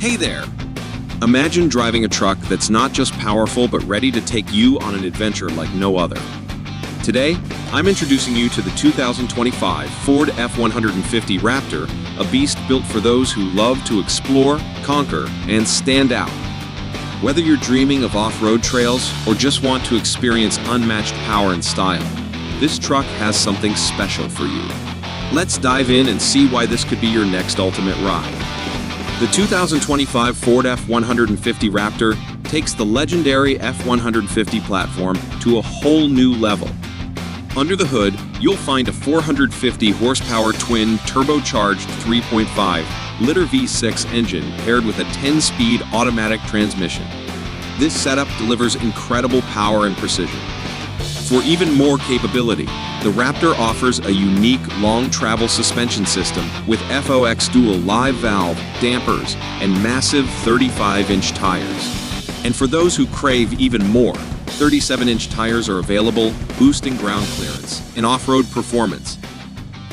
Hey there! Imagine driving a truck that's not just powerful but ready to take you on an adventure like no other. Today, I'm introducing you to the 2025 Ford F-150 Raptor, a beast built for those who love to explore, conquer, and stand out. Whether you're dreaming of off-road trails or just want to experience unmatched power and style, this truck has something special for you. Let's dive in and see why this could be your next ultimate ride. The 2025 Ford F-150 Raptor takes the legendary F-150 platform to a whole new level. Under the hood, you'll find a 450 horsepower twin turbocharged 3.5-liter V6 engine paired with a 10-speed automatic transmission. This setup delivers incredible power and precision. For even more capability, the Raptor offers a unique long-travel suspension system with FOX dual live valve, dampers, and massive 35-inch tires. And for those who crave even more, 37-inch tires are available, boosting ground clearance and off-road performance.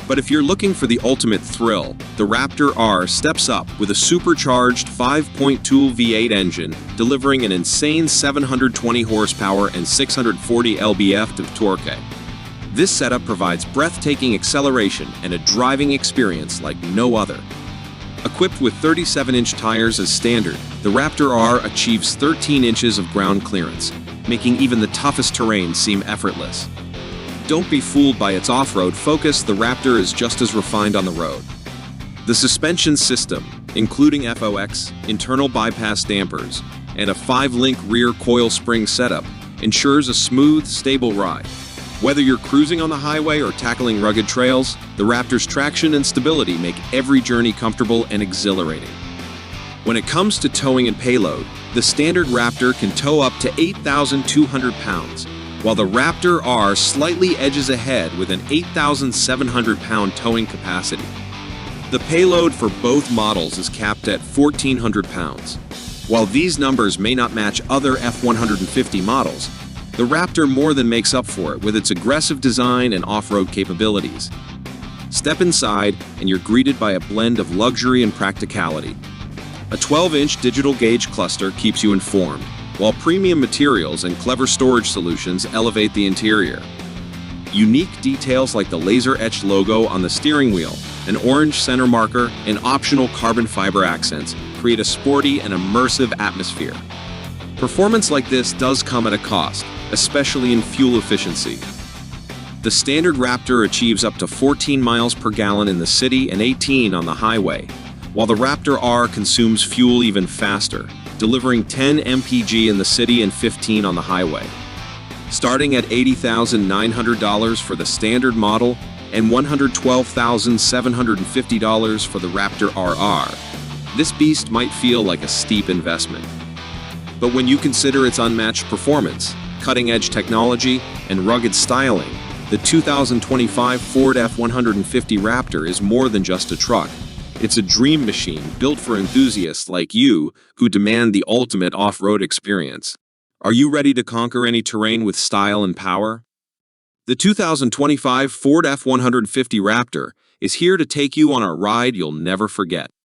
But if you're looking for the ultimate thrill, the Raptor R steps up with a supercharged 5.2 V8 engine, delivering an insane 720 horsepower and 640 lb-ft of torque. This setup provides breathtaking acceleration and a driving experience like no other. Equipped with 37-inch tires as standard, the Raptor R achieves 13 inches of ground clearance, making even the toughest terrain seem effortless. Don't be fooled by its off-road focus, the Raptor is just as refined on the road. The suspension system, including FOX, internal bypass dampers, and a 5-link rear coil spring setup, ensures a smooth, stable ride. Whether you're cruising on the highway or tackling rugged trails, the Raptor's traction and stability make every journey comfortable and exhilarating. When it comes to towing and payload, the standard Raptor can tow up to 8,200 pounds, while the Raptor R slightly edges ahead with an 8,700-pound towing capacity. The payload for both models is capped at 1,400 pounds. While these numbers may not match other F-150 models, the Raptor more than makes up for it with its aggressive design and off-road capabilities. Step inside, and you're greeted by a blend of luxury and practicality. A 12-inch digital gauge cluster keeps you informed, while premium materials and clever storage solutions elevate the interior. Unique details like the laser-etched logo on the steering wheel, an orange center marker, and optional carbon fiber accents create a sporty and immersive atmosphere. Performance like this does come at a cost, especially in fuel efficiency. The standard Raptor achieves up to 14 miles per gallon in the city and 18 on the highway, while the Raptor R consumes fuel even faster, delivering 10 mpg in the city and 15 on the highway. Starting at $80,900 for the standard model and $112,750 for the Raptor RR, this beast might feel like a steep investment. But when you consider its unmatched performance, cutting-edge technology, and rugged styling, the 2025 Ford F-150 Raptor is more than just a truck. It's a dream machine built for enthusiasts like you who demand the ultimate off-road experience. Are you ready to conquer any terrain with style and power? The 2025 Ford F-150 Raptor is here to take you on a ride you'll never forget.